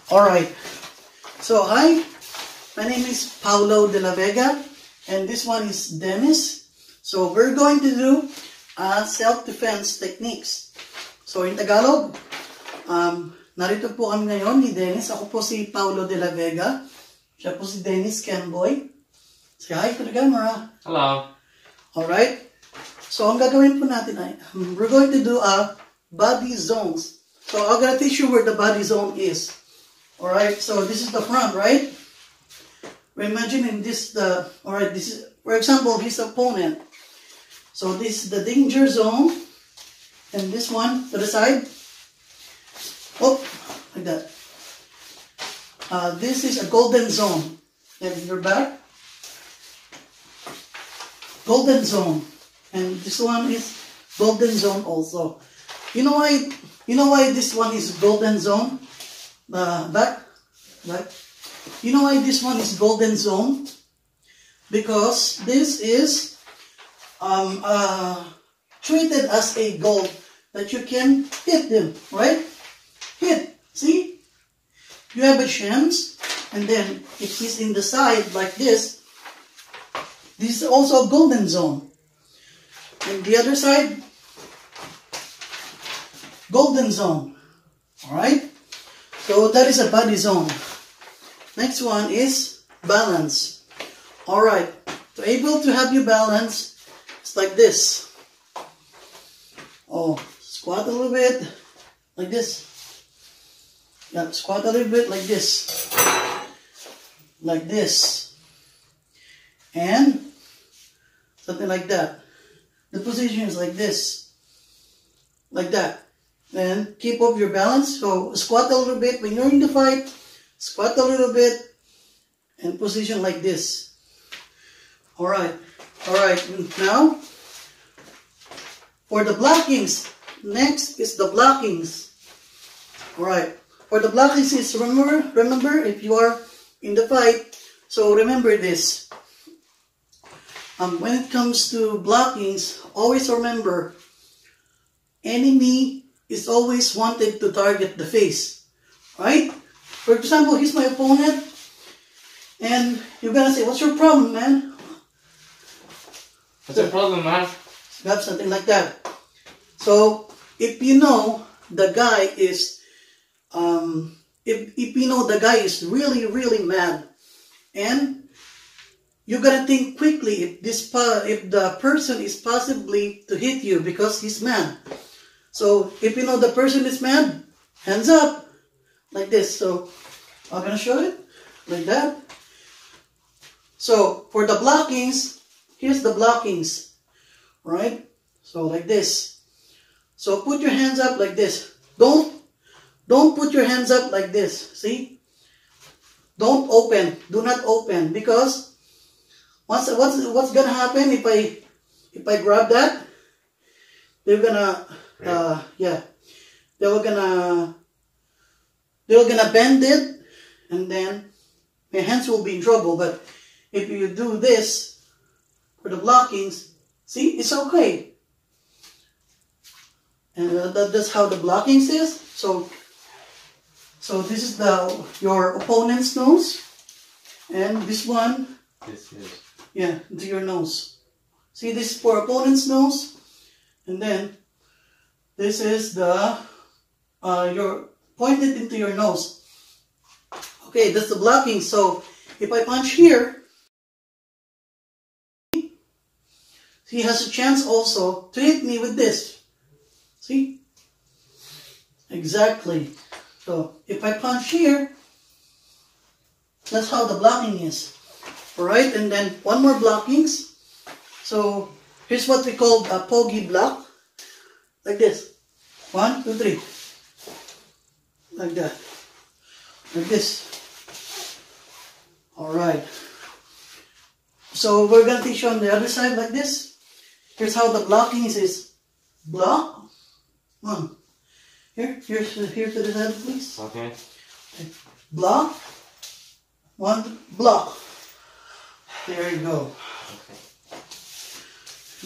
Alright, so hi, my name is Paolo de la Vega, and this one is Dennis. So we're going to do self-defense techniques. So in Tagalog, narito po kami ngayon ni Dennis. Ako po si Paolo de la Vega. Siya po si Dennis Kenboy. Say hi to the camera. Hello. Alright, so ang gagawin po natin ay, we're going to do body zones. So I'm gonna teach you where the body zone is. Alright, so this is the front, right? We're imagining this, alright, this is, for example, his opponent. So this is the danger zone. And this one to the side. Oh, like that. This is a golden zone. And your back. Golden zone. And this one is golden zone also. You know why this one is golden zone? Back. You know why this one is golden zone? Because this is treated as a goal that you can hit them, right? Hit. See? You have a chance, and then if he's in the side like this, this is also a golden zone. And the other side, golden zone. Alright? So that is a body zone. Next one is balance. Alright. To able to have you balance, it's like this. Oh, squat a little bit. Like this. Yeah, squat a little bit like this. Like this. And something like that. The position is like this. Like that. Then keep up your balance. So squat a little bit when you're in the fight. Squat a little bit. And position like this. Alright. Alright. Now, for the blockings. Next is the blockings. Alright. For the blockings is, remember if you are in the fight. So remember this. When it comes to blockings, always remember, enemy is always wanted to target the face, right? For example, he's my opponent, and you're gonna say, "What's your problem, man?" What's your problem, man? You have something like that. So if you know the guy is, if you know the guy is really mad, and you're gonna think quickly if the person is possibly to hit you because he's mad. So if you know the person is mad, hands up like this. So I'm gonna show it like that. So for the blockings, here's the blockings, right? So like this. So put your hands up like this. Don't put your hands up like this. See? Don't open. Do not open, because what's gonna happen if I grab that? They're gonna they were gonna bend it, and then my hands will be in trouble. But if you do this for the blockings, see, it's okay. And that's how the blockings is. So this is your opponent's nose, and this one. This is. Yeah, into your nose. See, this is for opponent's nose, and then this is the your pointed into your nose. Okay, that's the blocking. So if I punch here, he has a chance also to hit me with this. See? Exactly. So if I punch here, that's how the blocking is. Alright, and then one more blockings. So here's what we call a Pogi Block. Like this. 1, 2, 3. Like that. Like this. Alright. So we're going to teach you on the other side like this. Here's how the blockings is. Block. 1. Here to the side, please. Okay. Block. 1. Block. There you go. Okay.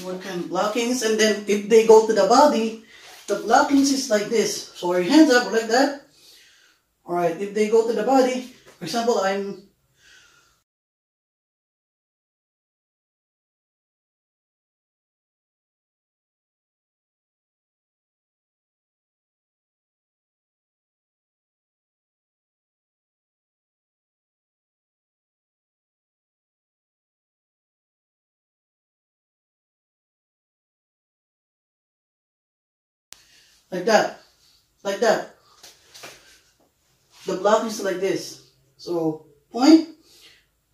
What kind of blockings? And then if they go to the body, the blockings is like this. So your hands up like that. Alright, if they go to the body, for example, I'm like that, like that. The block is like this. So, point.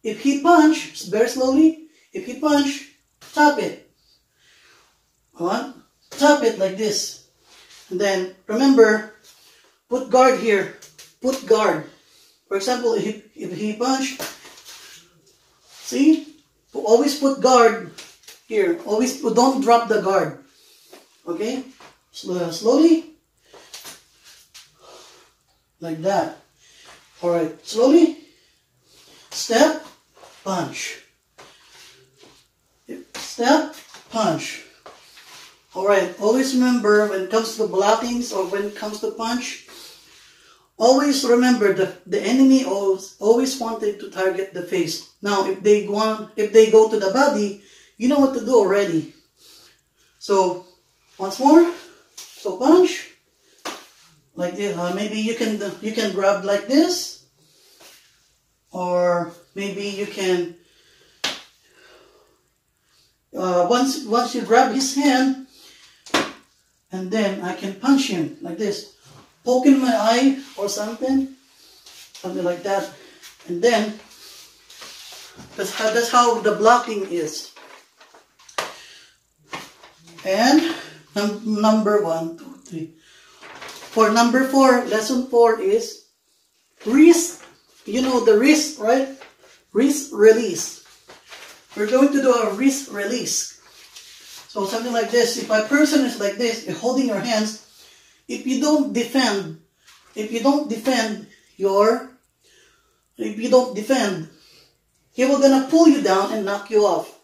If he punch, very slowly, if he punch, tap it. One, tap it like this. And then, remember, put guard here. Put guard. For example, if he punch, see? Always put guard here. Always put, don't drop the guard. Okay? Slowly. Like that. Alright, slowly. Step, punch. Step, punch. Alright, always remember when it comes to blockings or when it comes to punch, always remember the enemy always wanted to target the face. Now, if they go to the body, you know what to do already. So, once more. So punch. Like this. Maybe you can grab like this, or maybe you can once you grab his hand, and then I can punch him like this, poke in my eye or something like that, and then that's how the blocking is. And number 1, 2, 3. For number 4, lesson 4 is wrist. You know the wrist, right? Wrist release. We're going to do a wrist release. So something like this. If a person is like this, holding your hands, if you don't defend, he will gonna pull you down and knock you off.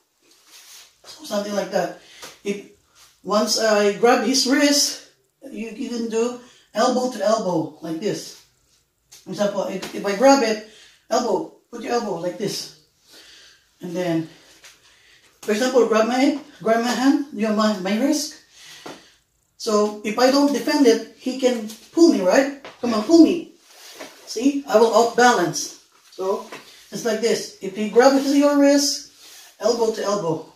So something like that. Once I grab his wrist, you can do elbow to elbow, like this. For example, if I grab it, elbow, put your elbow like this. And then, for example, grab my hand, my wrist. So, if I don't defend it, he can pull me, right? Come on, pull me. See? I will off balance. So, it's like this. If he grabs your wrist, elbow to elbow.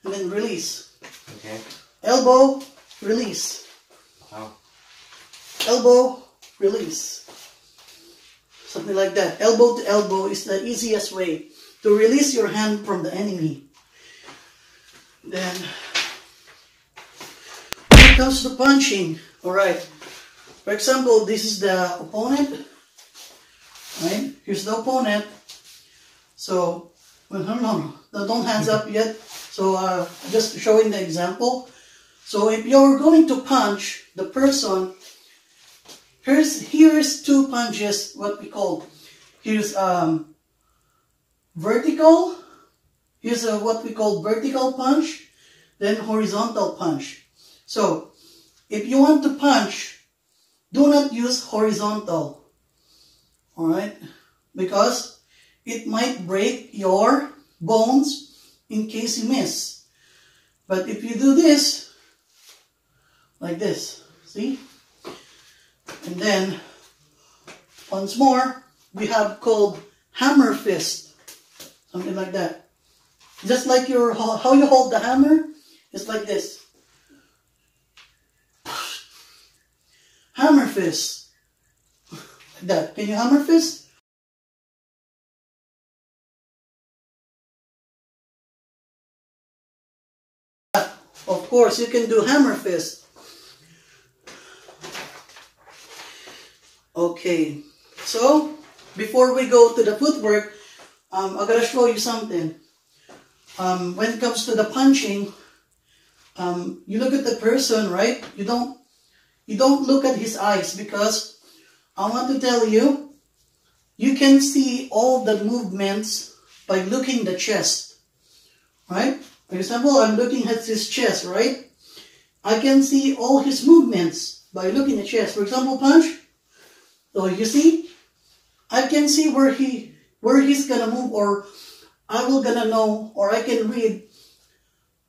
And then release. Okay. Elbow, release. Wow. Elbow, release. Something like that. Elbow to elbow is the easiest way to release your hand from the enemy. Then, when it comes to punching, alright. For example, this is the opponent. Right? Here's the opponent. So, no, don't hands up yet. So, just showing the example. So, if you're going to punch the person, here's 2 punches, what we call. Here's vertical. Here's what we call vertical punch. Then horizontal punch. So, if you want to punch, do not use horizontal. Alright? Because it might break your bones in case you miss. But if you do this, like this, see? And then, once more, we have called hammer fist. Something like that. Just like how you hold the hammer, it's like this. Hammer fist. Like that. Can you hammer fist? Of course, you can do hammer fist. Okay, so before we go to the footwork, I'm gonna show you something. When it comes to the punching, you look at the person, right? You don't look at his eyes, because I want to tell you, you can see all the movements by looking the chest, right? For For example, I'm looking at his chest, right? I can see all his movements by looking at chest. For example, punch. So you see, I can see where he's gonna move, or I will gonna know, or I can read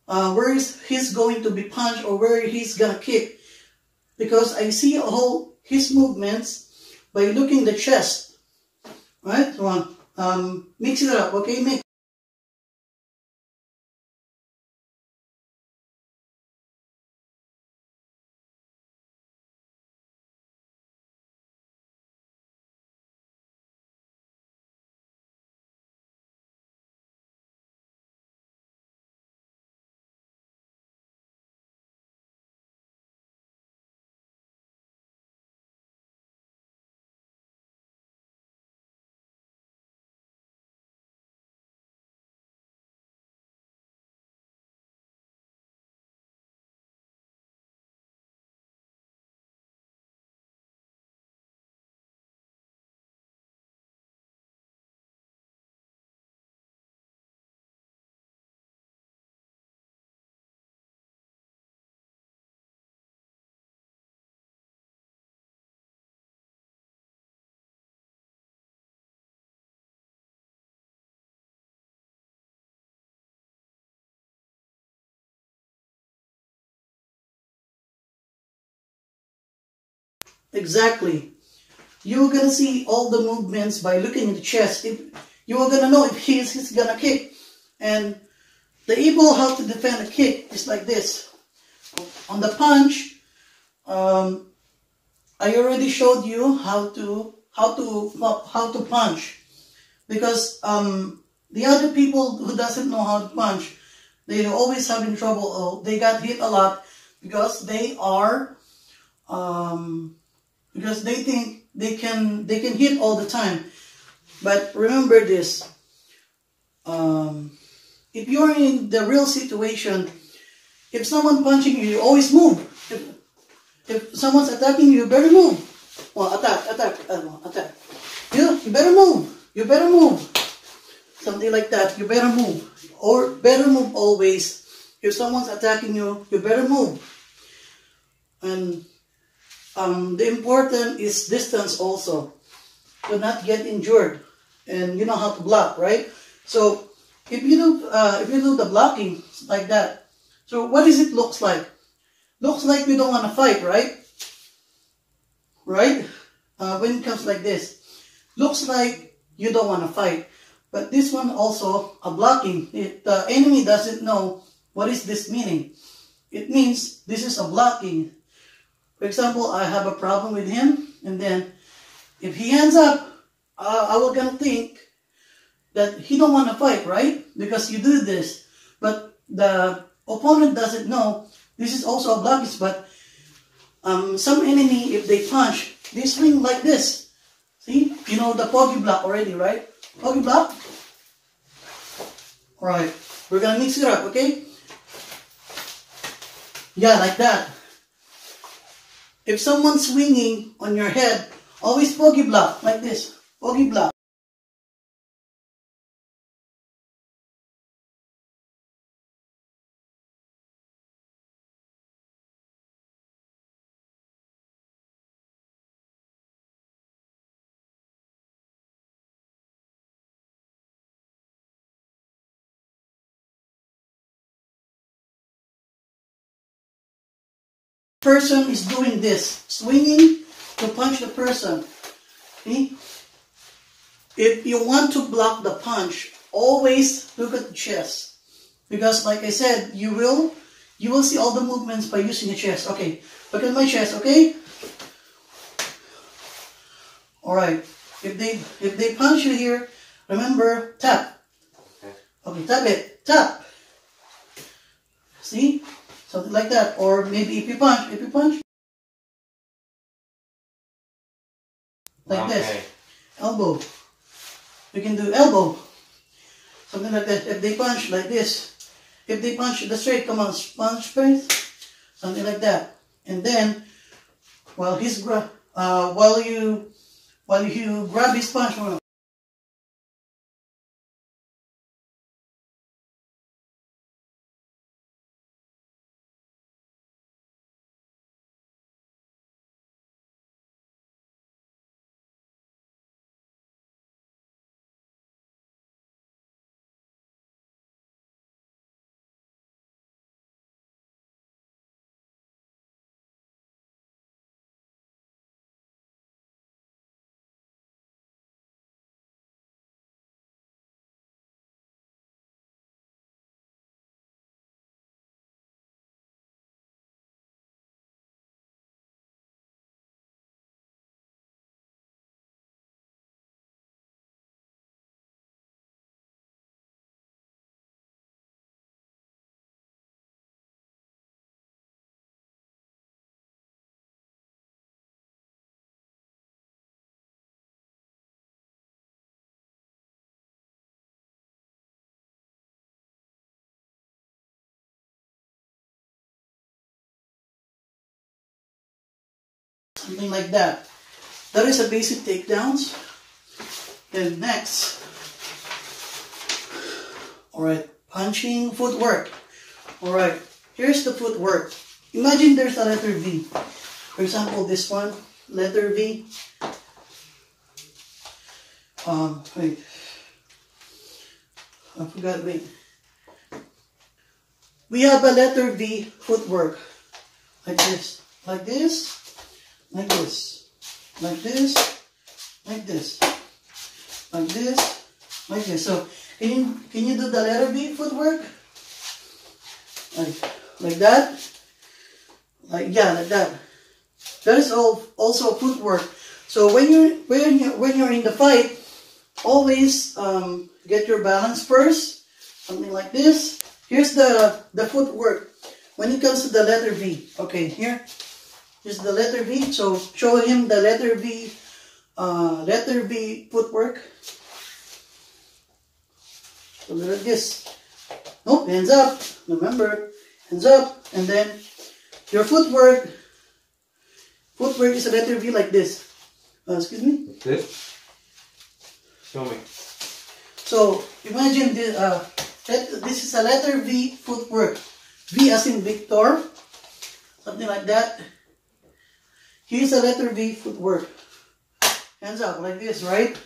where he's going to be punched or where he's gonna kick, because I see all his movements by looking the chest. Right? So mix it up, okay? Mix. Exactly. You're gonna see all the movements by looking at the chest. If you're gonna know if he's gonna kick, and the able how to defend a kick is like this. On the punch, I already showed you how to punch, because the other people who doesn't know how to punch, they always having trouble. Oh, they got hit a lot because they are because they think they can hit all the time. But remember this: if you're in the real situation, if someone punching you, you always move. If someone's attacking you, you better move. Well, attack. You better move. You better move. Something like that. You better move. Or better move always. If someone's attacking you, you better move. And the important is distance also. To not get injured. And you know how to block, right? So if you do the blocking like that, so what does it looks like? Looks like you don't want to fight, right? Right? When it comes like this, looks like you don't want to fight. But this one also a blocking. The enemy doesn't know what is this meaning. It means this is a blocking. For example, I have a problem with him, and then if he hands up, I will gonna think that he don't want to fight, right? Because you do this. But the opponent doesn't know this is also a blockage. But some enemy, if they punch, they swing like this. See? You know the Pogi Block already, right? Pogi Block? Alright. We're gonna mix it up, okay? Yeah, like that. If someone's swinging on your head, always Pogi Block, like this. Pogi Block. Person is doing this, swinging to punch the person. See? If you want to block the punch, always look at the chest, because like I said, you will see all the movements by using the chest. Okay, look at my chest. Okay. All right. If they punch you here, remember tap. Okay, tap it. Tap. See? Something like that. Or maybe if you punch, like this. Elbow. You can do elbow. Something like that. If they punch like this. If they punch the straight, come on, punch straight. Something like that. And then, while you grab his punch, something like that. That is a basic takedowns. Then next, alright, punching footwork. Alright, here's the footwork. Imagine there's a letter V. For example, this one, letter V. Wait. I forgot, wait. We have a letter V footwork. Like this. Like this. Like this. Like this. Like this. Like this. Like this. So, can you do the letter V footwork? Like that. Like that. That is also footwork. So when you're in the fight, always get your balance first. Something like this. Here's the footwork when it comes to the letter V. Okay, here's the letter V. So show him the letter V footwork. So look at this. Nope, hands up. Remember, hands up, and then your footwork is a letter V like this. Excuse me? Like this? Show me. So, imagine this, this is a letter V footwork. V as in Victor. Something like that. Here's a letter V footwork. Hands up like this, right?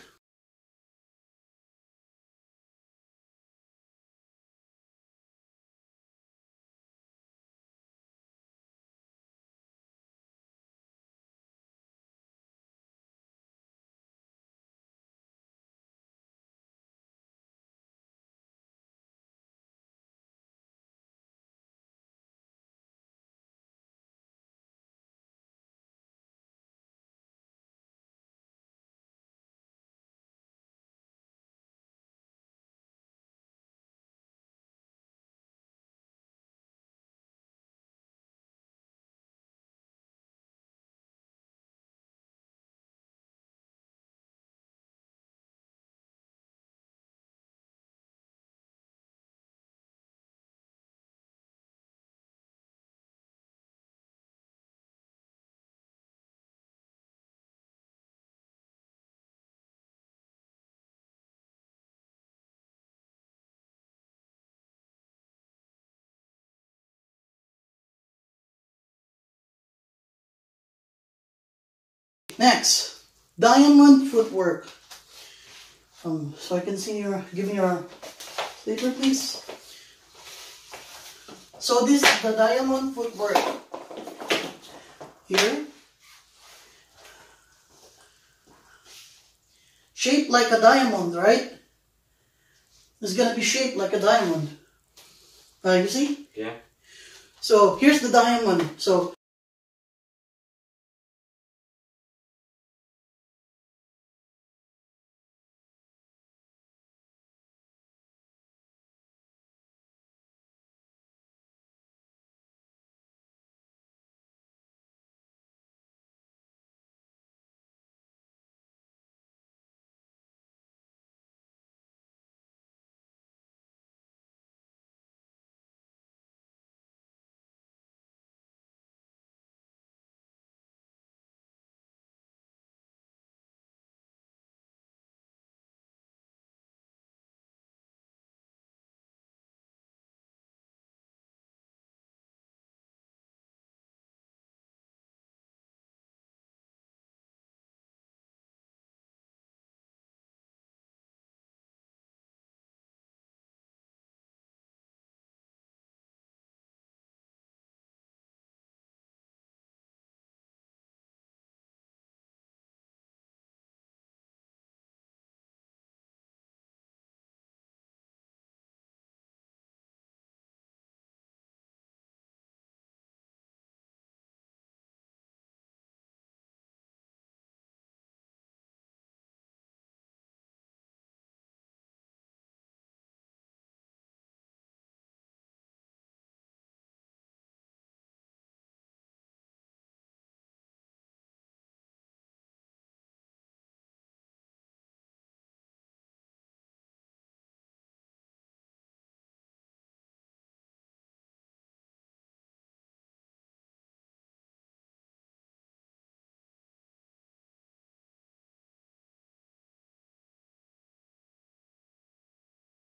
Next, diamond footwork. So I can see give me your paper, please. So this is the diamond footwork. Here. Shaped like a diamond, right? It's gonna be shaped like a diamond. You see? Yeah. So here's the diamond. So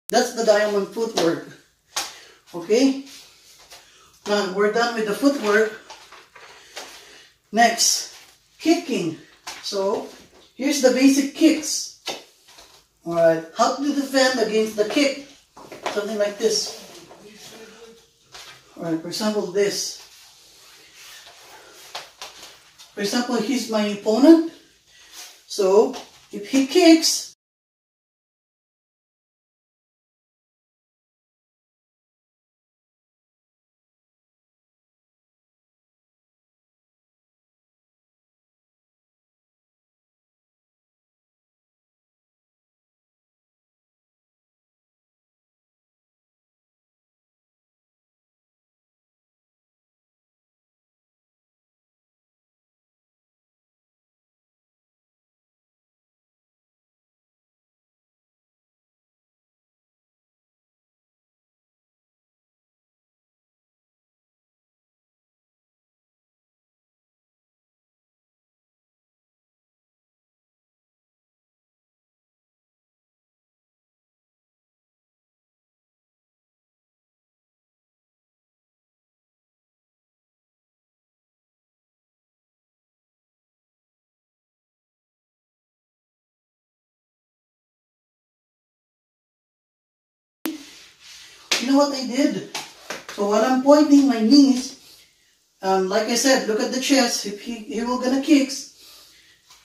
That's the diamond footwork. Okay? Now, we're done with the footwork. Next, kicking. So, here's the basic kicks. Alright, how to defend against the kick. Something like this. Alright, for example, this. For example, he's my opponent. So, if he kicks, you know what I did? So while I'm pointing my knees, like I said, look at the chest. If he will gonna kicks,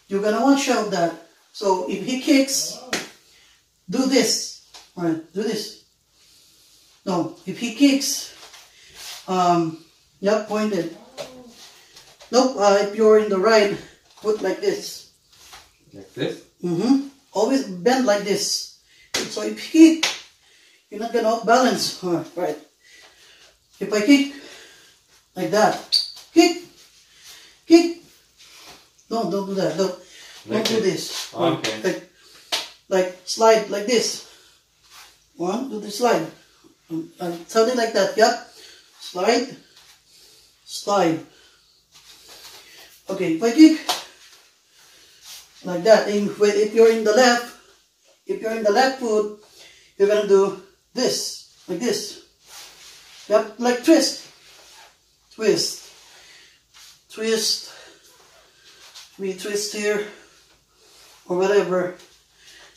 you're gonna watch out that. So if he kicks, do this. Alright, do this. No, if he kicks, yep, pointed. Nope, if you're in the right, put like this. Like this? Mm-hmm. Always bend like this. So if he kick, you're not gonna off balance. Right. If I kick like that, kick, kick. No, don't do that. Don't do this. Okay. Like slide like this. One, do the slide. Something like that. Yep. Slide, slide. Okay. If I kick like that, and if you're in the left foot, you're gonna do this, like this. Yep, like twist. Twist. Twist. We twist here. Or whatever.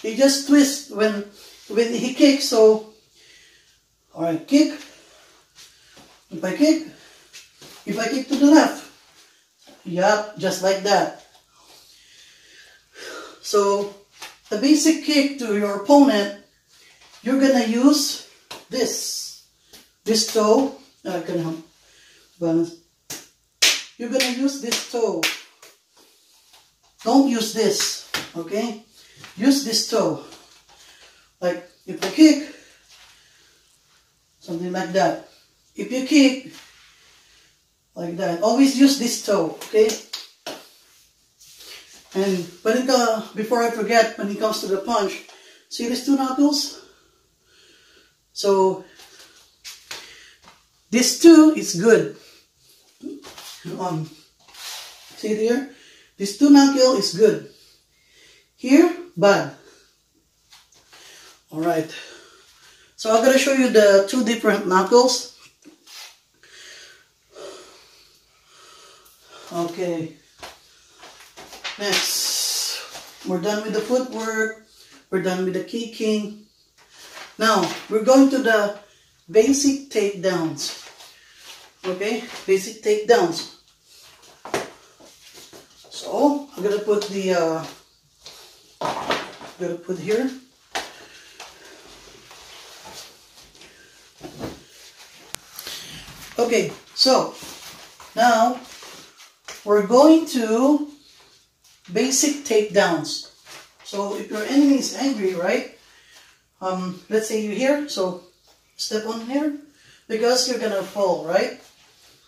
He just twist when he kicks, so alright, kick. If I kick to the left. Yep, just like that. So the basic kick to your opponent, you're gonna use this toe. Can help balance. You're gonna use this toe. Don't use this, okay? Use this toe. Like if I kick, something like that. If you kick, like that. Always use this toe, okay? And when before I forget, when it comes to the punch, see these two knuckles? So this two is good. See there? This two knuckle is good. Here, bad. Alright. So I'm gonna show you the two different knuckles. Okay. Next. We're done with the footwork. We're done with the kicking. Now, we're going to the basic takedowns. Okay? Basic takedowns. So, I'm gonna put the, here. Okay, so, now, we're going to basic takedowns. So, if your enemy is angry, right? Let's say you're here, so step on here, because you're gonna fall, right?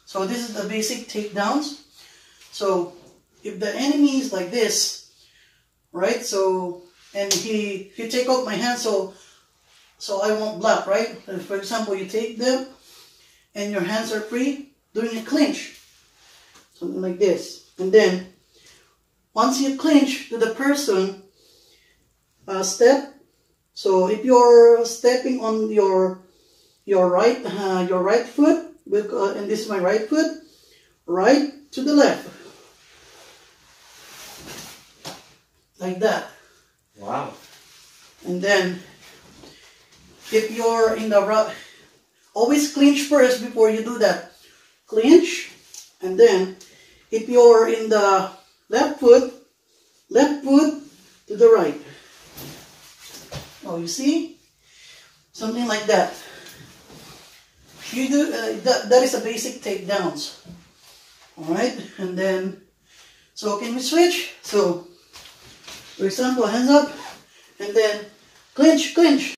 So this is the basic takedowns. So if the enemy is like this, right? So and he take out my hand, so I won't block, right? And for example, you take them, and your hands are free, doing a clinch, something like this, and then once you clinch to the person, step. So if you're stepping on your right foot, and this is my right foot, right to the left, like that. Wow. And then if you're in the right, always clinch first before you do that. Clinch, and then if you're in the left foot to the right. Oh, you see? Something like that. You do that is a basic takedowns. Alright, and then so can we switch? So for example, hands up and then clinch, clinch.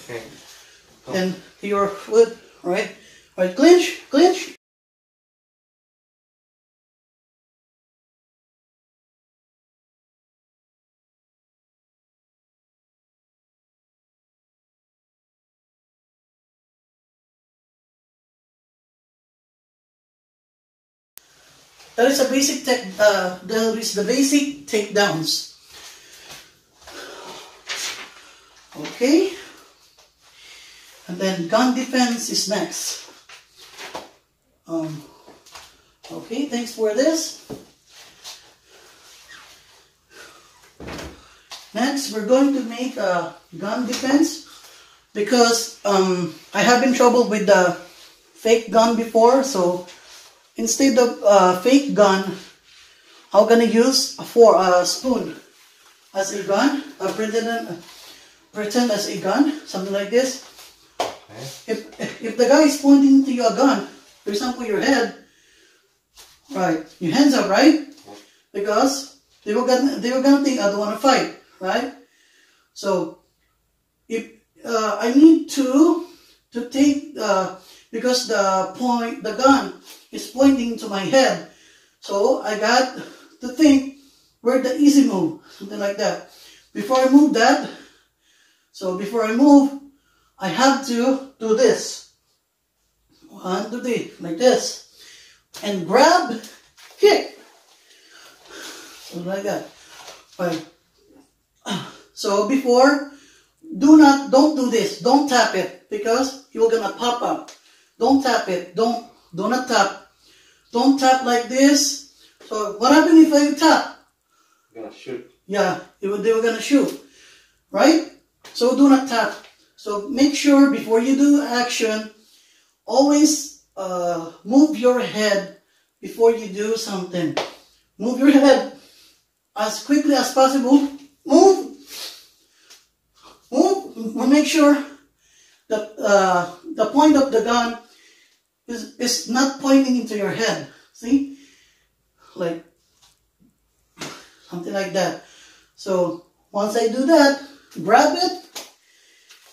Okay. And your foot, right? Right, clinch, clinch. That is a basic that is the basic takedowns. Okay. And then gun defense is next. Okay, thanks for this. Next, we're going to make a gun defense because I have been trouble with the fake gun before. So instead of fake gun, I'm gonna use a spoon as a gun. Pretend as a gun, something like this. Okay. If the guy is pointing to you a gun, for example, your head, right? Your hands up, right? Because they were gonna think I don't want to fight, right? So if I need to take because the gun is pointing to my head, so I got to think where the easy move, something like that. Before I move, I have to do this. 1, 2, 3, like this. And grab, kick. So like that. Right. So before, don't do this. Don't tap it because you're gonna pop up. Don't tap it. Do not tap. Don't tap like this. So what happens if I tap? You're gonna shoot. Yeah, they were gonna shoot. Right? So do not tap. So make sure before you do action, always move your head before you do something. Move your head as quickly as possible. Move. Make sure that the point of the gun is not pointing into your head. See? Like something like that. So once I do that, grab it,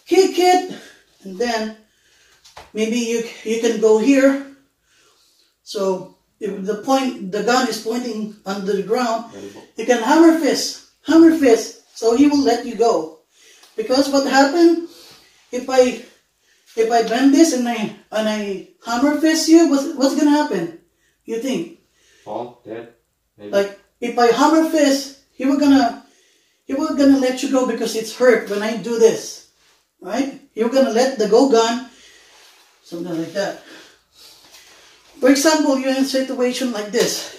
kick it, and then maybe you can go here. So if the gun is pointing under the ground, you can hammer fist, so he will let you go. Because what happened if I bend this and I hammer fist you, what's gonna happen? You think? Fall, dead, maybe. Like if I hammer fist, he will gonna let you go because it's hurt when I do this, right? You're gonna let the go gun, something like that. For example, you're in a situation like this.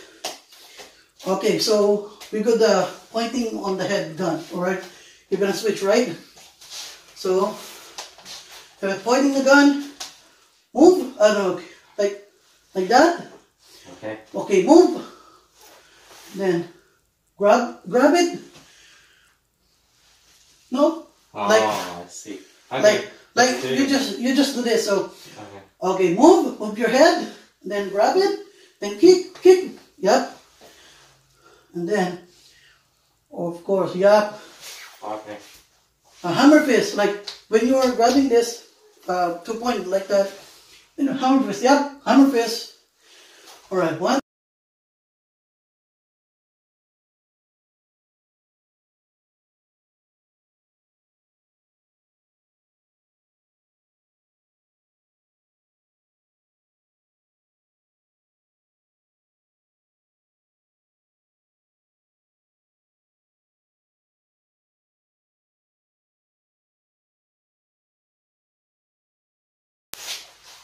Okay, so we got the pointing on the head gun, all right? you're gonna switch, right? So if I'm pointing the gun, move. I don't know, like that. Okay. Okay, move. Then grab it. No, Oh, like I see. Okay. like you just do this. So Okay. okay, move your head, then grab it, then kick. Yep. And then, of course, yep. Okay. A hammer fist, like when you are grabbing this 2 point like that. Hammer fist. Yep. Hammer fist. All right. One.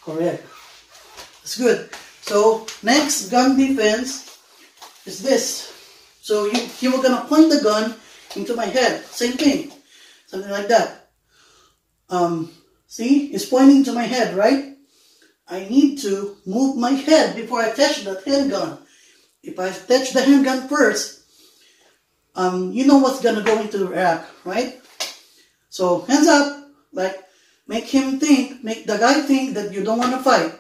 Correct. That's good. So next gun defense is this. So you were gonna point the gun into my head. Same thing. Something like that. See? It's pointing to my head, right? I need to move my head before I touch that handgun. If I touch the handgun first, you know what's gonna go into the rack, right? So hands up, like make the guy think that you don't want to fight.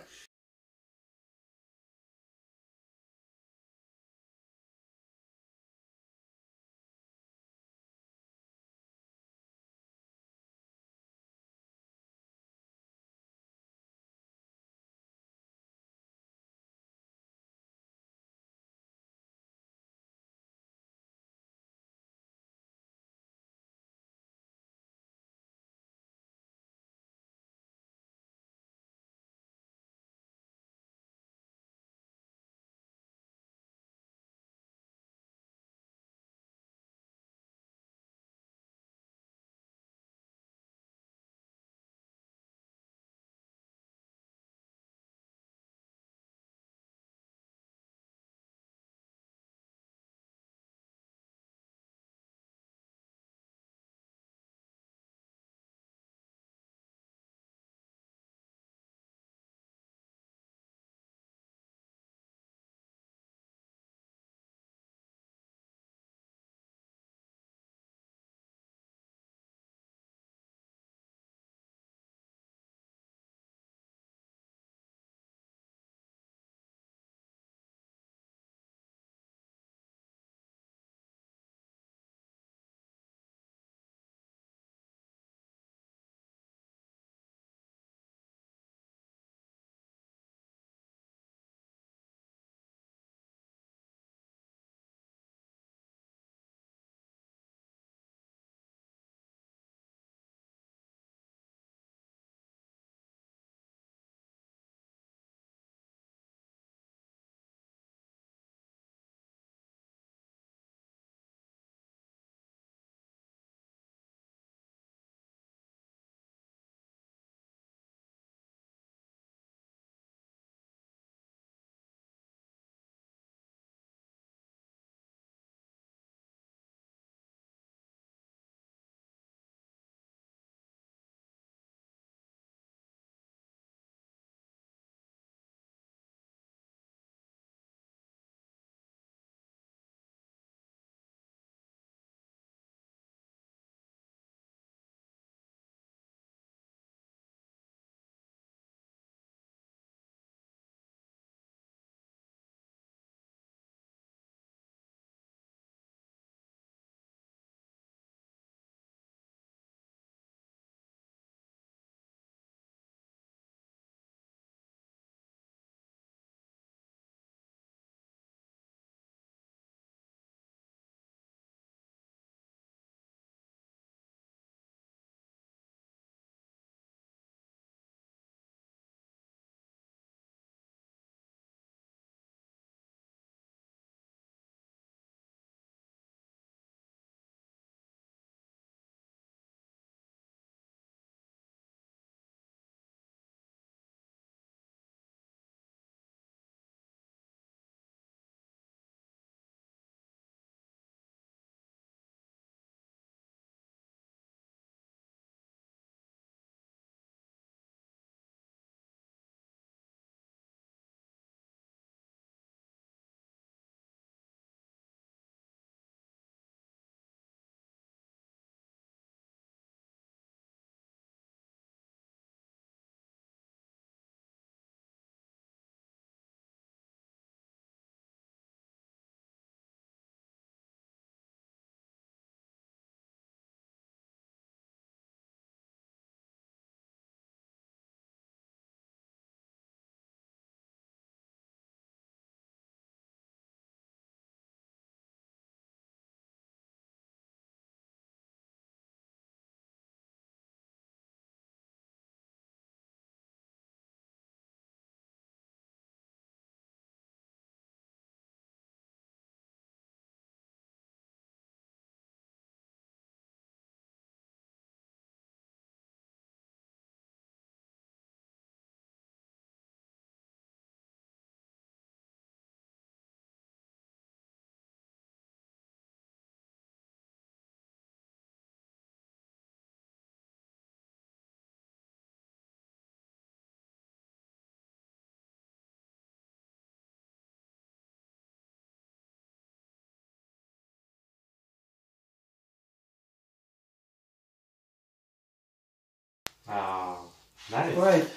Nice. Alright.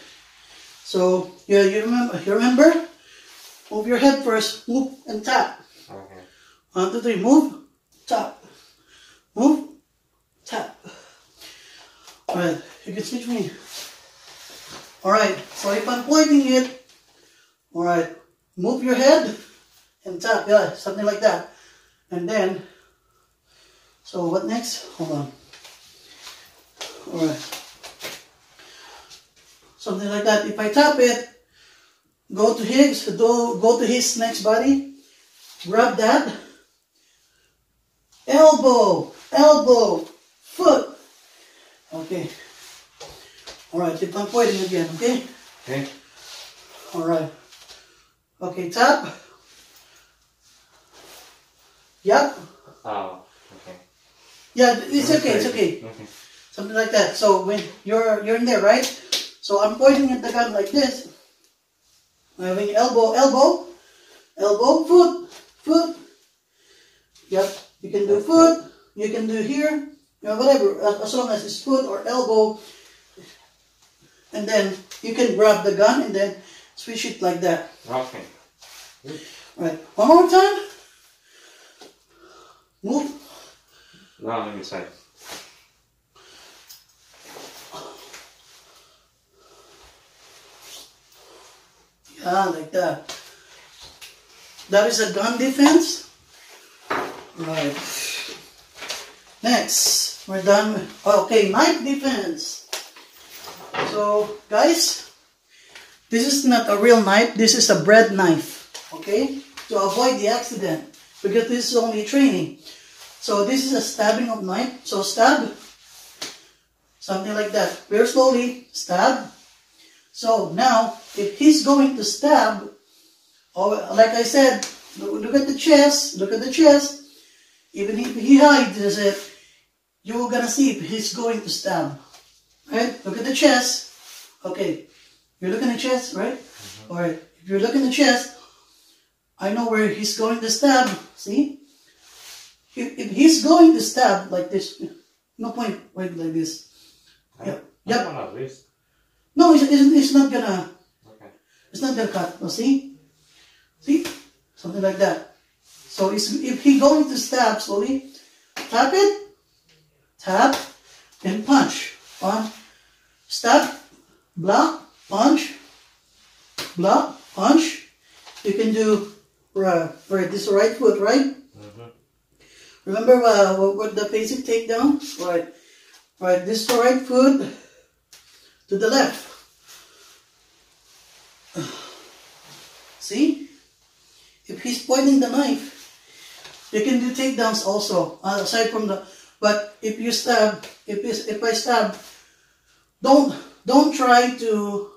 So, you remember? Move your head first. Move and tap. Okay. 1, 2, 3. Move. Tap. Move. Tap. Alright. You can switch me. Alright. So, if I'm pointing it, alright. Move your head and tap. Yeah, something like that. And then, so what next? Hold on. Alright. Something like that. If I tap it, go to his next body, grab that, elbow, foot. Okay. Alright, if I'm pointing again, okay? Okay. Alright. Okay, tap. Yep. Oh, okay. Yeah, it's okay, it's okay. Okay. Something like that. So when you're in there, right? So I'm pointing at the gun like this. I'm having elbow, foot. Yep. You can do foot. You can do here. Whatever. As long as it's foot or elbow. And then you can grab the gun and then switch it like that. Okay. Right. One more time. Move. Now let me try. Yeah, like that. That is a gun defense. Right. Next, we're done with, okay, knife defense. So, guys, this is not a real knife. This is a bread knife. Okay? To avoid the accident. Because this is only training. So, this is a stabbing of knife. So, stab. Something like that. Very slowly. Stab. So, now, if he's going to stab, like I said, look at the chest. Look at the chest. Even if he hides it, you're gonna see if he's going to stab. Right? Look at the chest. Okay. You're looking at the chest, right? Alright. If you're looking at the chest, I know where he's going to stab. See? If he's going to stab like this, no point right like this. Yep. Yep. No, it's not gonna. Okay. It's not gonna cut. No, see? See? Something like that. So if he's going to stab slowly, tap it, tap, and punch. On, stab, block, punch, block, punch. You can do right. This is the right foot, right? Remember what the basic takedown? Right. Right. This is the right foot to the left. See? If he's pointing the knife, you can do takedowns also. Aside from the, but if you stab, if I stab, don't try to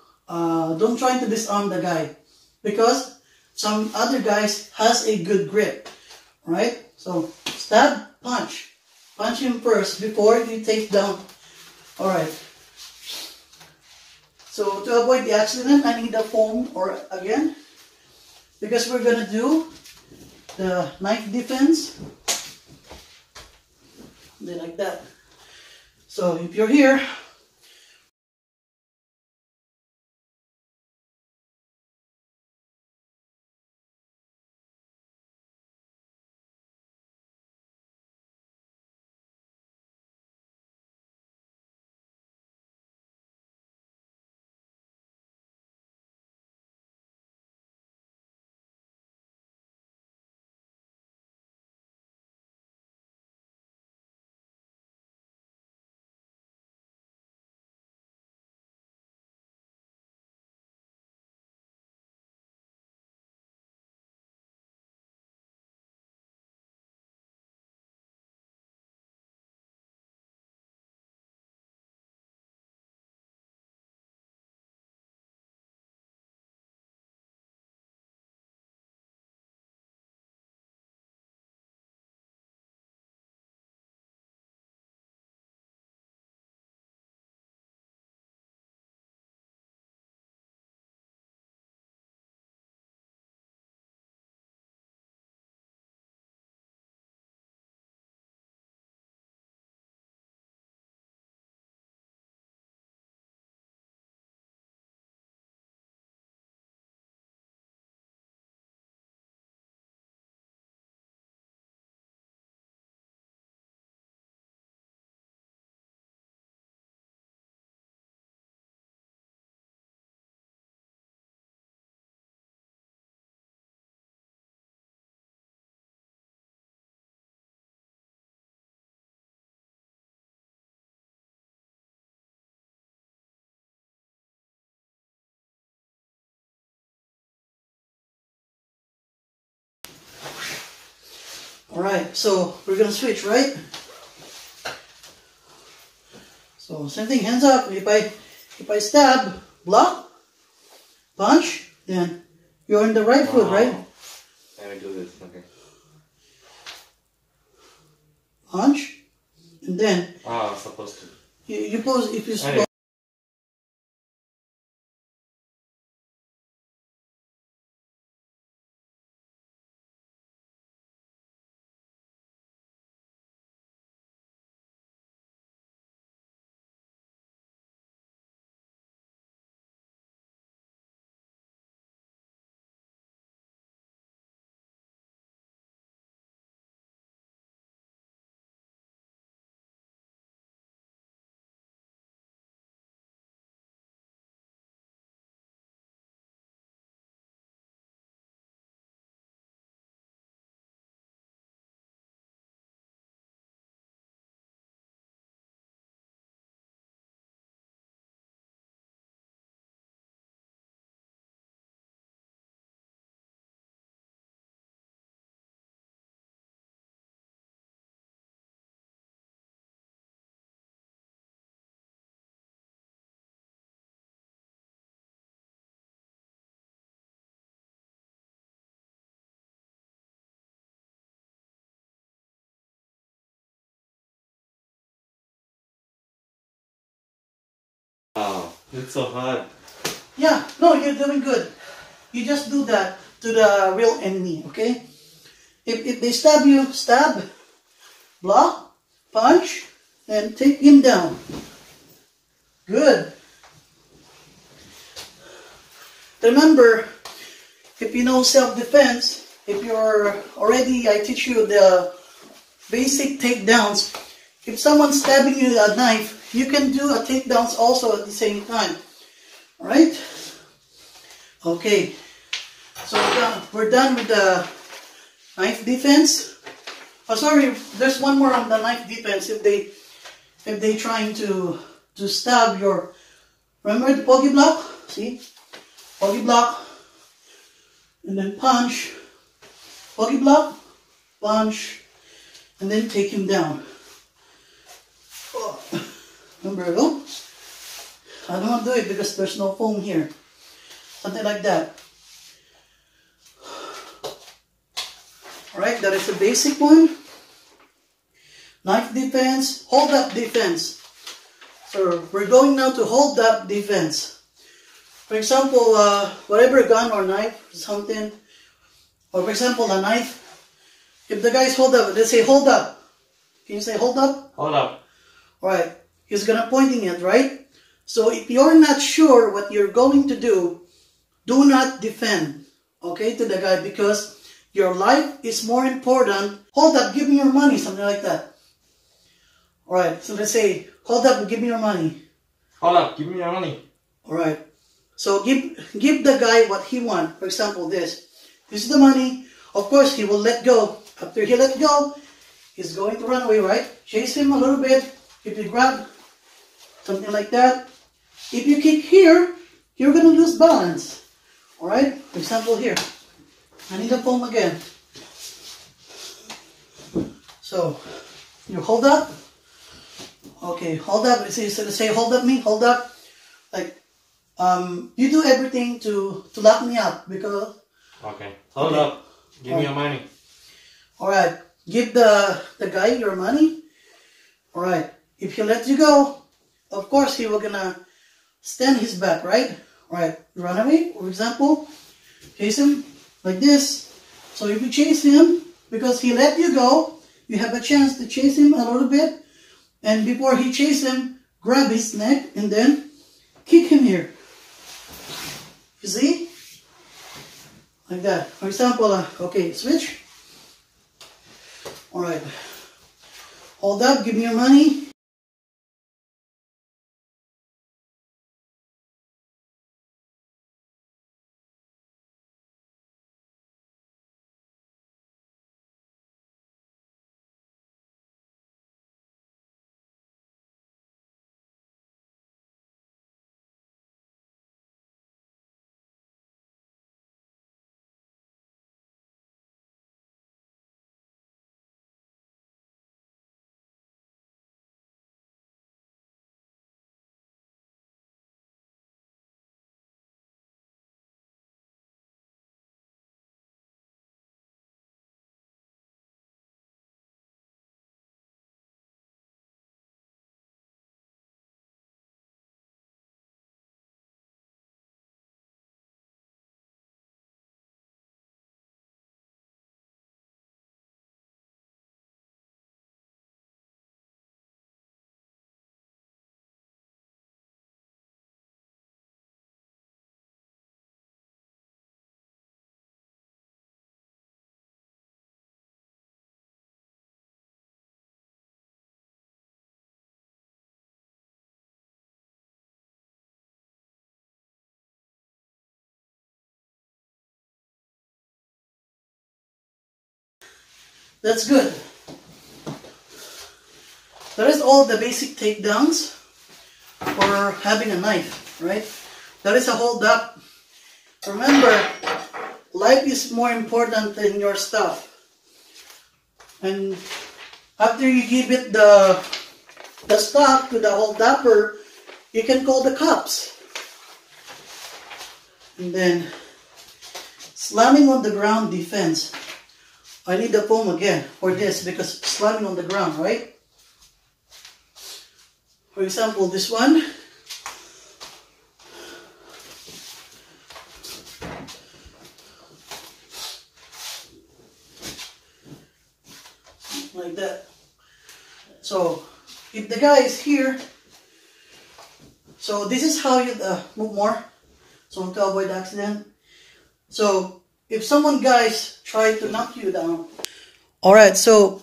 disarm the guy, because some other guys has a good grip, right? So stab, punch him first before you take down. All right. So to avoid the accident, I need a foam or again, because we're gonna do the knife defense. Like that. So if you're here, Alright, so we're gonna switch, right? So same thing, hands up. If I stab, block, punch, then you're on the right foot, right? Let me do this, okay. Punch, and then I'm supposed to. you pose if you slow. Wow, it's so hard. Yeah, no, you're doing good. You just do that to the real enemy, okay? If they stab you, stab, block, punch, and take him down. Good. Remember, if you know self-defense, if you're already, I teach you the basic takedowns. If someone's stabbing you with a knife, you can do a takedowns also at the same time. Alright? Okay. So we're done with the knife defense. Oh, sorry, there's one more on the knife defense. If they trying to stab your, remember the Pogi Block? See? Pogi Block, and then punch, Pogi Block, punch, and then take him down. Oh. Remember, oh, I don't want to do it because there's no foam here. Something like that. Alright, that is the basic one. Knife defense, hold up defense. So we're going now to hold up defense. For example, whatever gun or knife or something, or for example a knife, if the guys hold up, let's say hold up. Can you say hold up? Hold up. Alright, he's gonna pointing it, right? So if you're not sure what you're going to do not defend, okay, to the guy, because your life is more important. Hold up, give me your money, something like that. Alright, so let's say, hold up and give me your money. Hold up, give me your money. Alright, so give the guy what he wants. For example, this is the money. Of course, he will let go. After he let go, he's going to run away, right? Chase him a little bit. If you grab, something like that. If you kick here, you're going to lose balance. Alright, for example here. I need a foam again. So, you hold up. Okay, hold up. Say hold up me, hold up. Like, you do everything to lock me up because... Okay, hold up. Give me your money. Alright, give the guy your money. Alright, if he lets you go, of course he will gonna stand his back, right? Alright, run away, for example. Chase him like this. So if you chase him, because he let you go, you have a chance to chase him a little bit. And before he chase him, grab his neck and then kick him here. You see? Like that. For example, okay, switch. Alright. Hold up, give me your money. That's good. That is all the basic takedowns for having a knife, right? That is a hold up. Remember, life is more important than your stuff. And after you give it the stuff to the hold upper, you can call the cops. And then slamming on the ground defense. I need the foam again for this because slamming on the ground, right? For example, this one. Like that. So, if the guy is here, so this is how you move more. So to avoid accident. So, if someone guys try to knock you down. Alright, so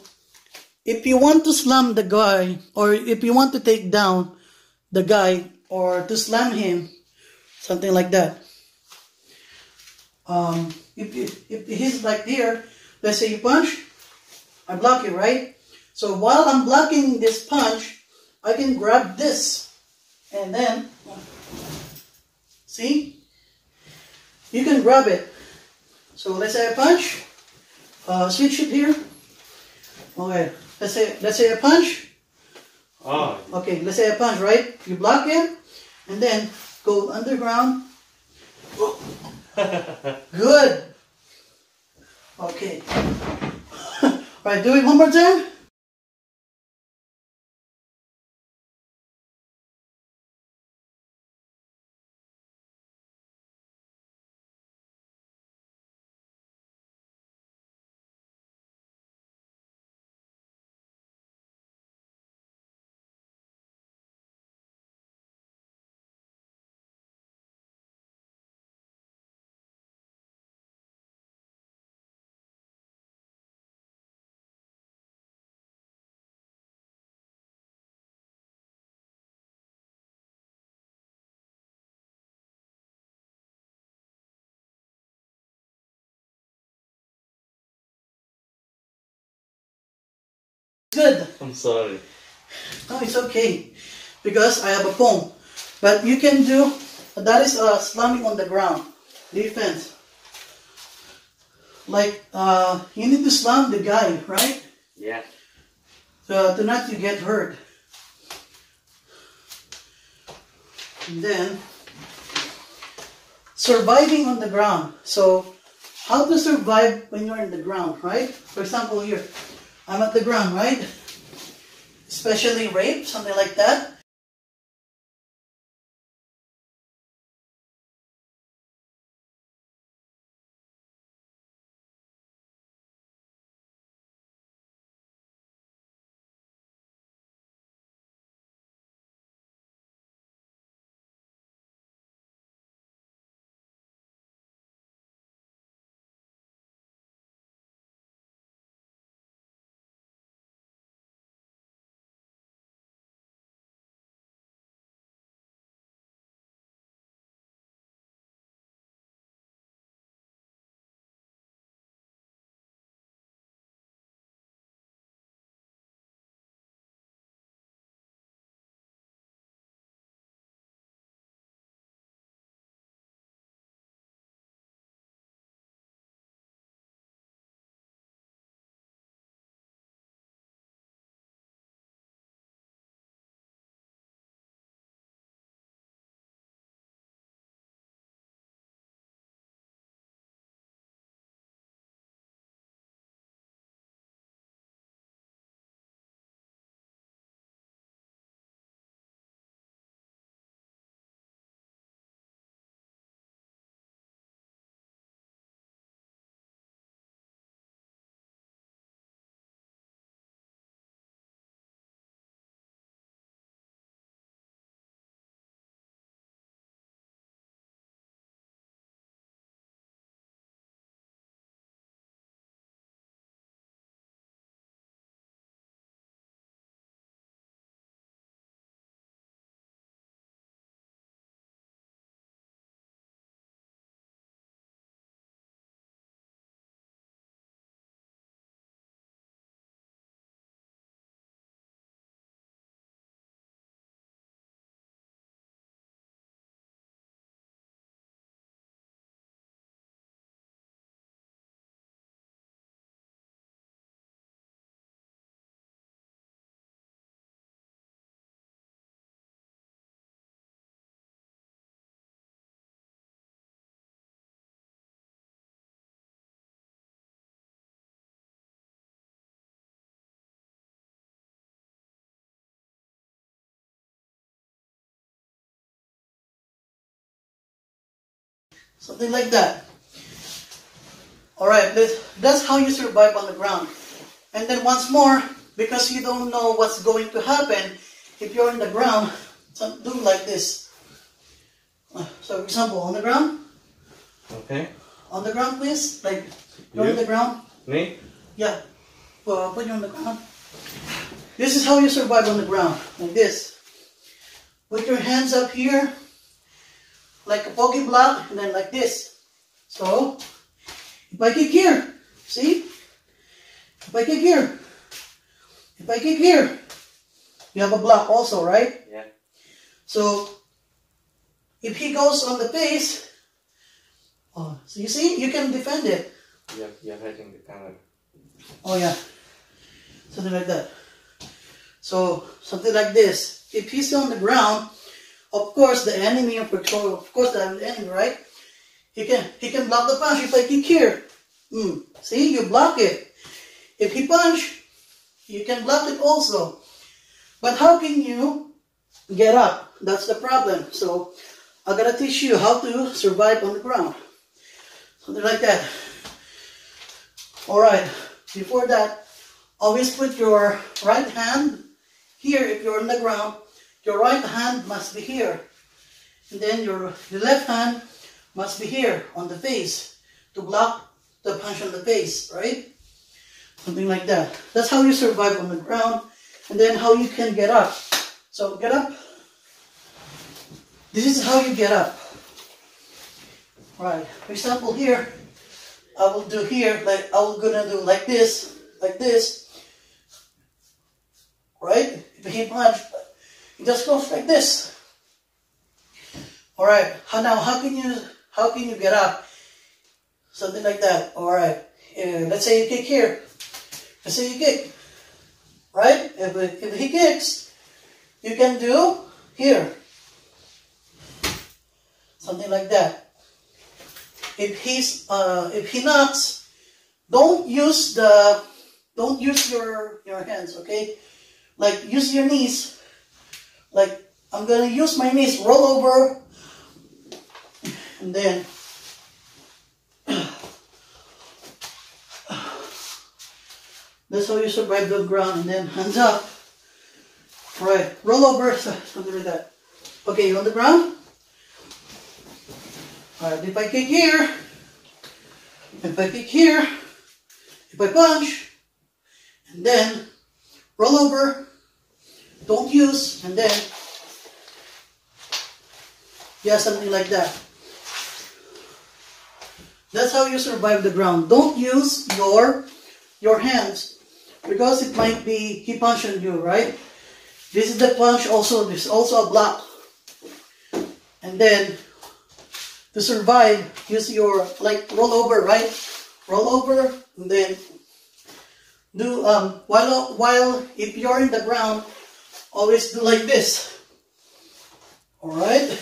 if you want to slam the guy, or if you want to take down the guy, or to slam him, something like that. If he's like here, let's say you punch, I block it, right? So while I'm blocking this punch, I can grab this, and then, see? You can grab it. So let's say I punch, switch it here. Okay, let's say I punch. Oh. Okay, let's say I punch, right? You block it, and then go underground. Good. Okay. Alright, do it one more time. Good. I'm sorry. No, it's okay. Because I have a foam. But you can do, that is slamming on the ground. Defense. Like, you need to slam the guy, right? Yeah. So, to not to get hurt. And then, surviving on the ground. So, how to survive when you're in the ground, right? For example, here, I'm at the ground, right? Especially rape, something like that. Something like that. Alright, that's how you survive on the ground. And then once more, because you don't know what's going to happen, if you're on the ground, do like this. So for example, on the ground. Okay. On the ground, please. Like, you're on the ground. Me? Yeah. Put you on the ground. This is how you survive on the ground. Like this. Put your hands up here. Like a Pogi Block. And then like this. So, if I kick here. See? If I kick here. If I kick here. You have a block also, right? Yeah. So, if he goes on the face. Oh, so you see? You can defend it. You're hitting the camera. Oh yeah, something like that. So something like this. If he's on the ground, of course the enemy, of course the enemy, right? He can block the punch. If I kick here, see, you block it. If he punch, you can block it also. But how can you get up? That's the problem. So I gotta teach you how to survive on the ground. Something like that. All right. Before that, always put your right hand here if you're on the ground. Your right hand must be here. And then your left hand must be here on the face to block the punch on the face, right? Something like that. That's how you survive on the ground. And then how you can get up. So get up. This is how you get up. All right. For example, here. I will do here, like I will gonna do like this, right? If he punch, it just goes like this. All right. How can you get up? Something like that. All right. Let's say you kick here. Let's say you kick, right? If he kicks, you can do here. Something like that. If he knocks, don't use your hands, okay? Like use your knees. Like I'm gonna use my knees, roll over, and then that's how you survive the ground. And then hands up. Right, roll over, something like that. Okay, you on the ground? Alright, if I kick here, if I punch, and then roll over, don't use, and then, yeah, something like that. That's how you survive the ground. Don't use your hands, because it might be, he punched on you, right? This is the punch also, this is also a block. And then, to survive, use your, like, roll over, right? Roll over, and then do, while if you're in the ground, always do like this. Alright?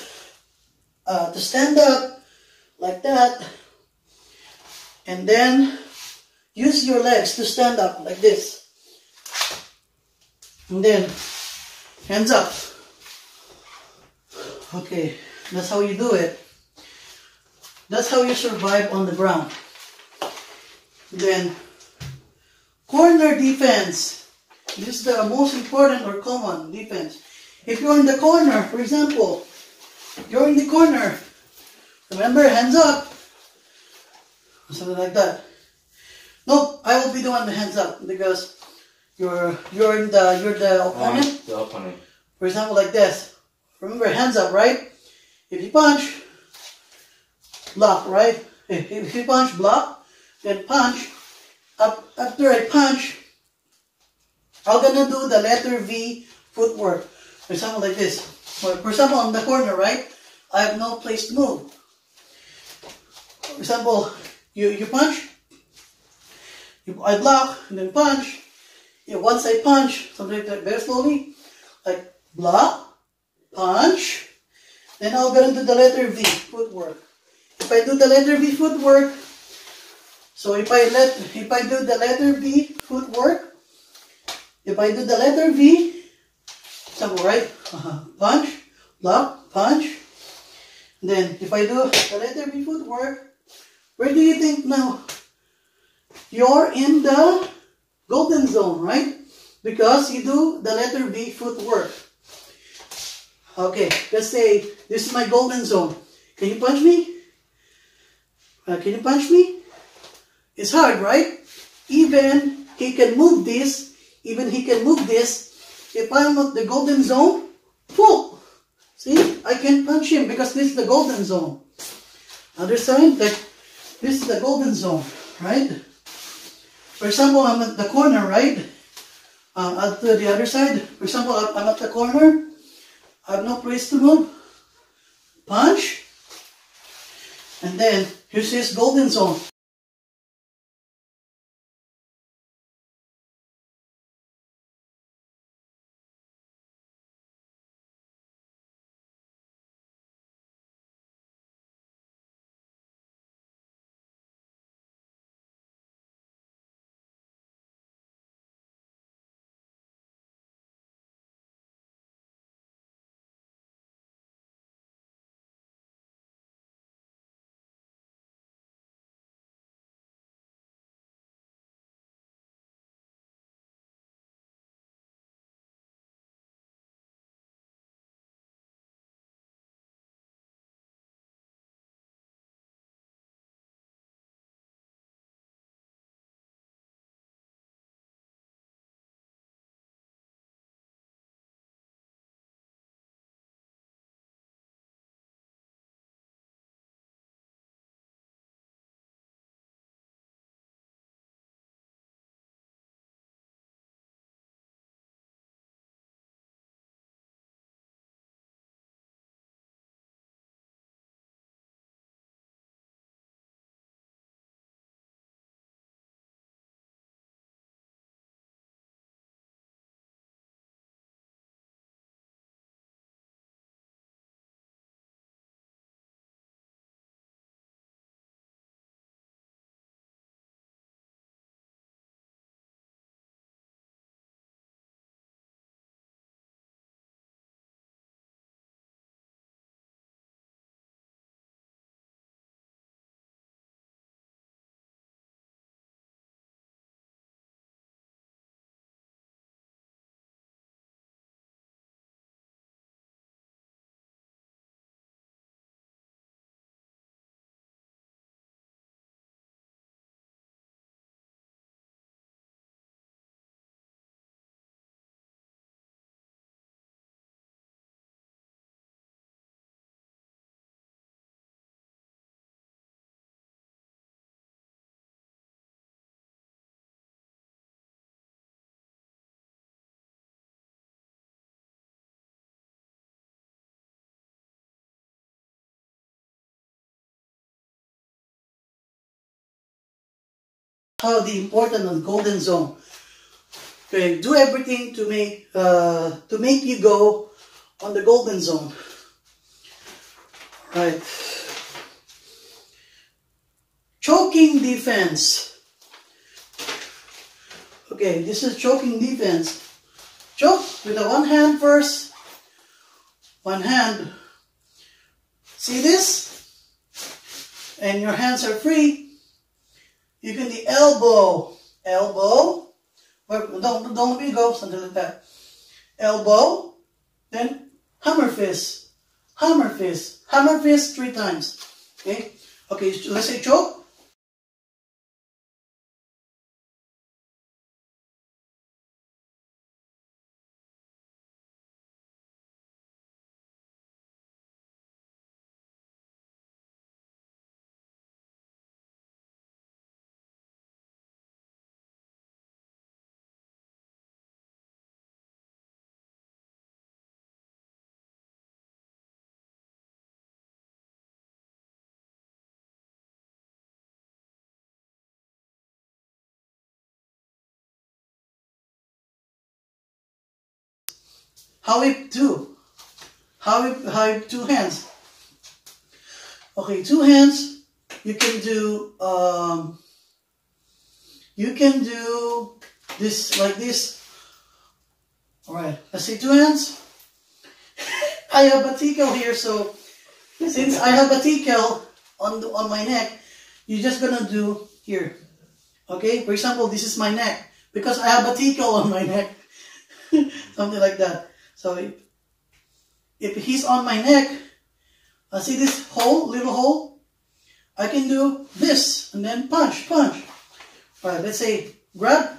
To stand up, like that. And then, use your legs to stand up, like this. And then, hands up. Okay, that's how you do it. That's how you survive on the ground. Then, corner defense. This is the most important or common defense. If you're in the corner, for example, you're in the corner, remember, hands up. Something like that. No, I will be the one that hands up because you're the opponent. I'm the opponent. For example, like this. Remember, hands up, right? If you punch, block, right? If you punch, block, then punch. After I punch, I'm gonna do the letter V footwork. For example, like this. For example, on the corner, right? I have no place to move. For example, you punch, I block, and then punch. Once I punch, something like that, very slowly, like block, punch, then I'll get into the letter V footwork. If I do the letter V footwork, so if I do the letter V footwork, if I do the letter V, example, right? Punch, block, punch. Then, if I do the letter B footwork, where do you think now? You're in the golden zone, right? Because you do the letter B footwork. Okay, let's say this is my golden zone. Can you punch me? Can you punch me? It's hard, right? Even he can move this. Even he can move this. If I'm at the golden zone, whoop! See, I can punch him because this is the golden zone. Other side, like this is the golden zone, right? For example, I'm at the corner, right? I'll do the other side. For example, I'm at the corner. I have no place to move. Punch. And then, here's his golden zone. How the important of golden zone. Okay, do everything to make you go on the golden zone. Right. Choking defense. Okay, this is choking defense. Choke with the one hand first. One hand. See this? And your hands are free. You can the elbow. Elbow. Don't let me go, something like that. Elbow. Then hammer fist. Hammer fist. Hammer fist 3 times. Okay? Okay, let's say choke. How we do? How we 2 hands? Okay, 2 hands. You can do this like this. All right. Let's say 2 hands. I have a tickle here, so Since I have a tickle on my neck, you're just gonna do here. Okay, for example, this is my neck because I have a tickle on my neck. Something like that. So if he's on my neck, see this hole, little hole? I can do this and then punch. Alright, let's say grab.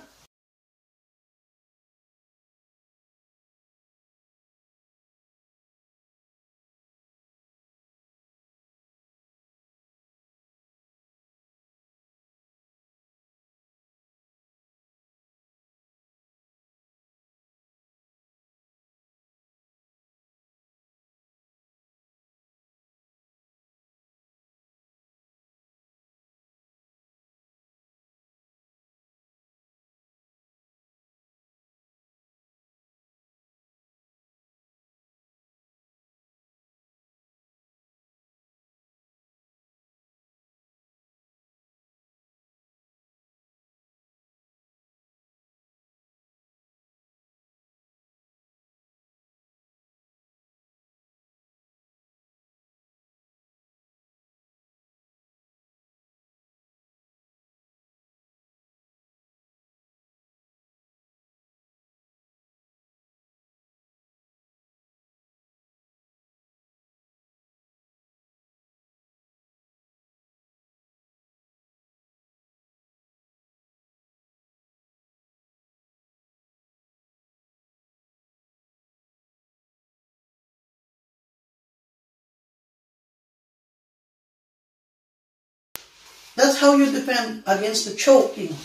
That's how you defend against the choking.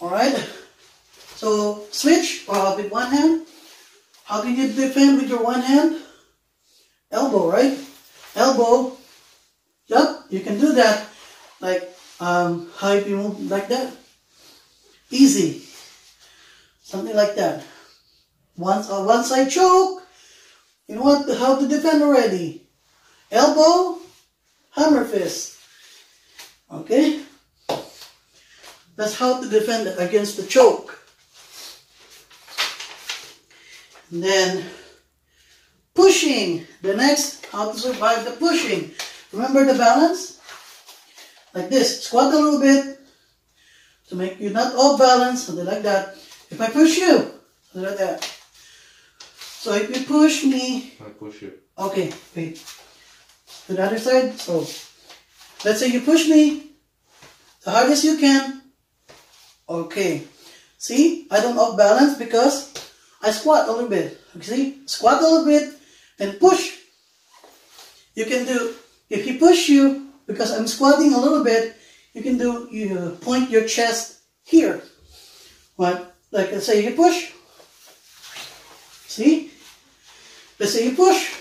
Alright? So switch with one hand. How can you defend with your one hand? Elbow, right? Elbow. Yep, you can do that. Like how you move like that. Easy. Something like that. Once I choke, you know what? How to defend already. Elbow, hammer fist. Okay? That's how to defend against the choke. And then pushing. The next, how to survive the pushing. Remember the balance? Like this. Squat a little bit to make you not off balance, something like that. If I push you, something like that. So if you push me, I push you. Okay, wait. To the other side. So let's say you push me the hardest you can. Okay. See, I don't off balance because I squat a little bit. Okay, see, squat a little bit and push. You can do, if he push you, because I'm squatting a little bit, you can do, you point your chest here. What? Like let's say you push. See? Let's say you push.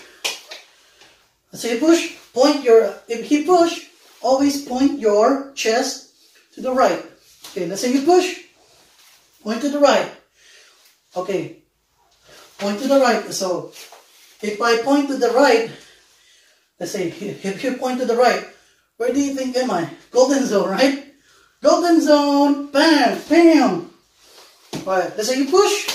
Let's say you push. Point your, if he push, always point your chest to the right. Okay, let's say you push. Point to the right. Okay. Point to the right. So, if I point to the right, let's say if you point to the right, where do you think am I? Golden zone, right? Golden zone. Bam, bam. Alright, let's say you push.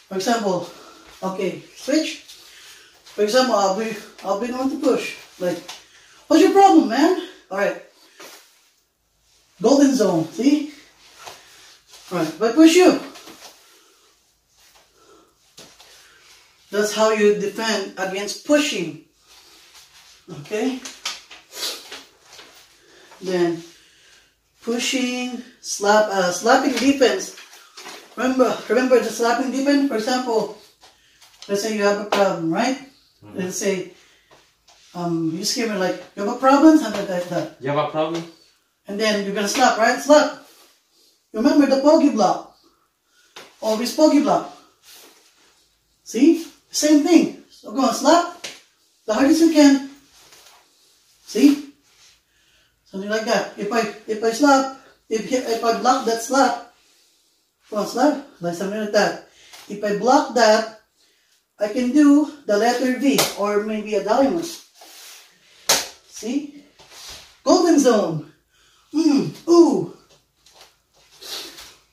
For example, okay, switch. For example, I'll be on to push. Like, what's your problem, man? Alright. golden zone. See? Alright, if I push you, that's how you defend against pushing. Okay? Then pushing, slapping defense. Remember the slapping defense? For example, let's say you have a problem, right? Let's say you scream like, you have a problem? Something like that. You have a problem? And then you're gonna slap, right? Slap. Remember the Pogi Block. Always Pogi Block. See? Same thing. So go on, slap. The hardest you can. See? Something like that. If I slap, if I block that slap, go on, slap. Like something like that. If I block that, I can do the letter V or maybe a diamond. See? Golden zone. Ooh.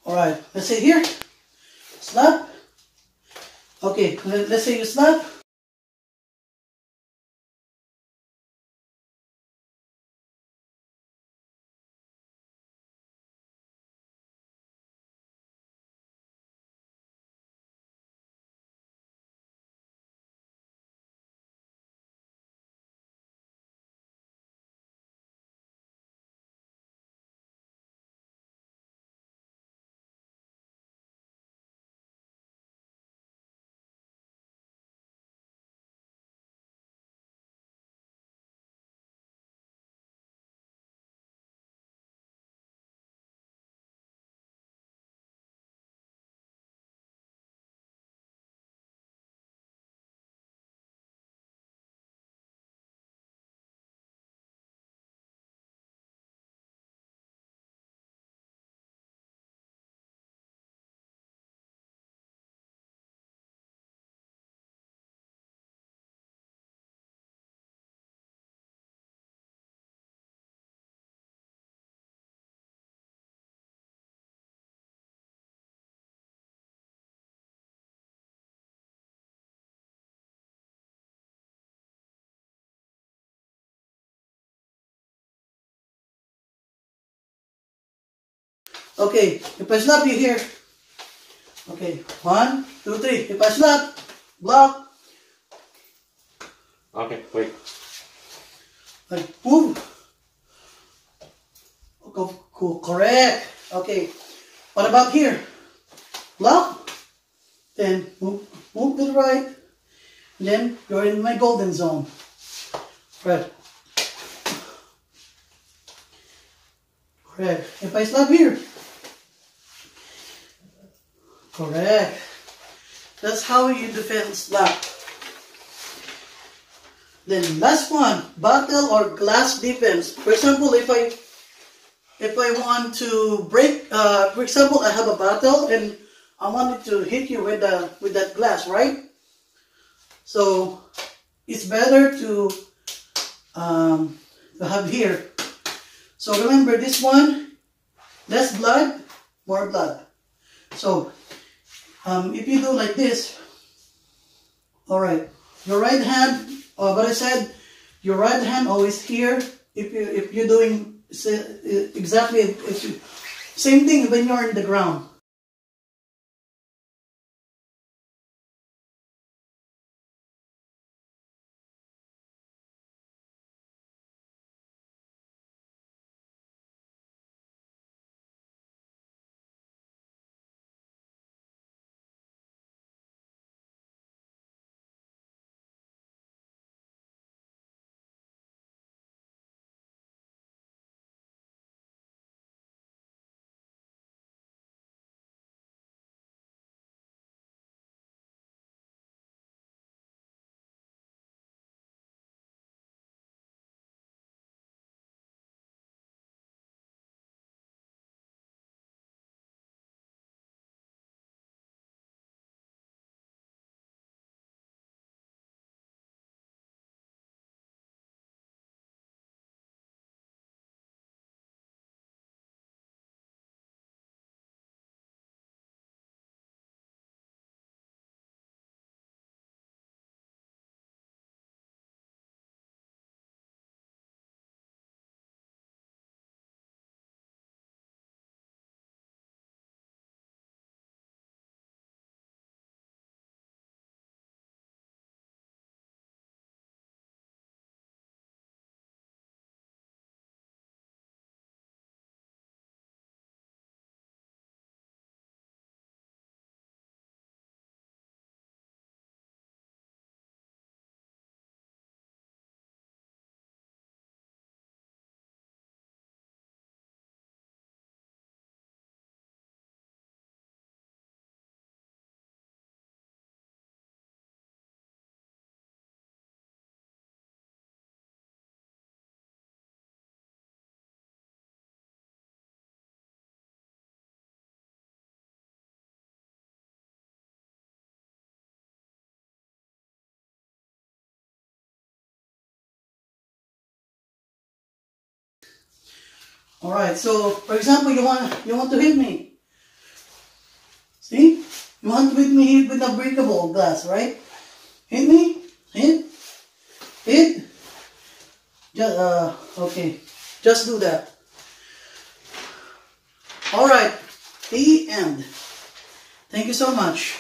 Alright, let's say here. Slap. Okay, let's say you slap. Okay, if I slap you here. Okay, 1, 2, 3. If I slap, block. Okay, wait. Like, move. Cool, correct. Okay, what about here? Block. Then move to the right. Then you're in my golden zone. Right. Correct. If I slap here. Correct. That's how you defend slap. Then last one, battle or glass defense. For example, if I want to break, for example, I have a battle and I wanted to hit you with that glass, right? So it's better to have here. So remember this one, less blood, more blood. So if you do like this, all right, your right hand. But I said your right hand always here. If you're doing exactly same thing when you're in the ground. Alright, so for example, you want to hit me. See? You want to hit me with a breakable glass, right? Hit me. Hit. Okay. Just do that. Alright. The end. Thank you so much.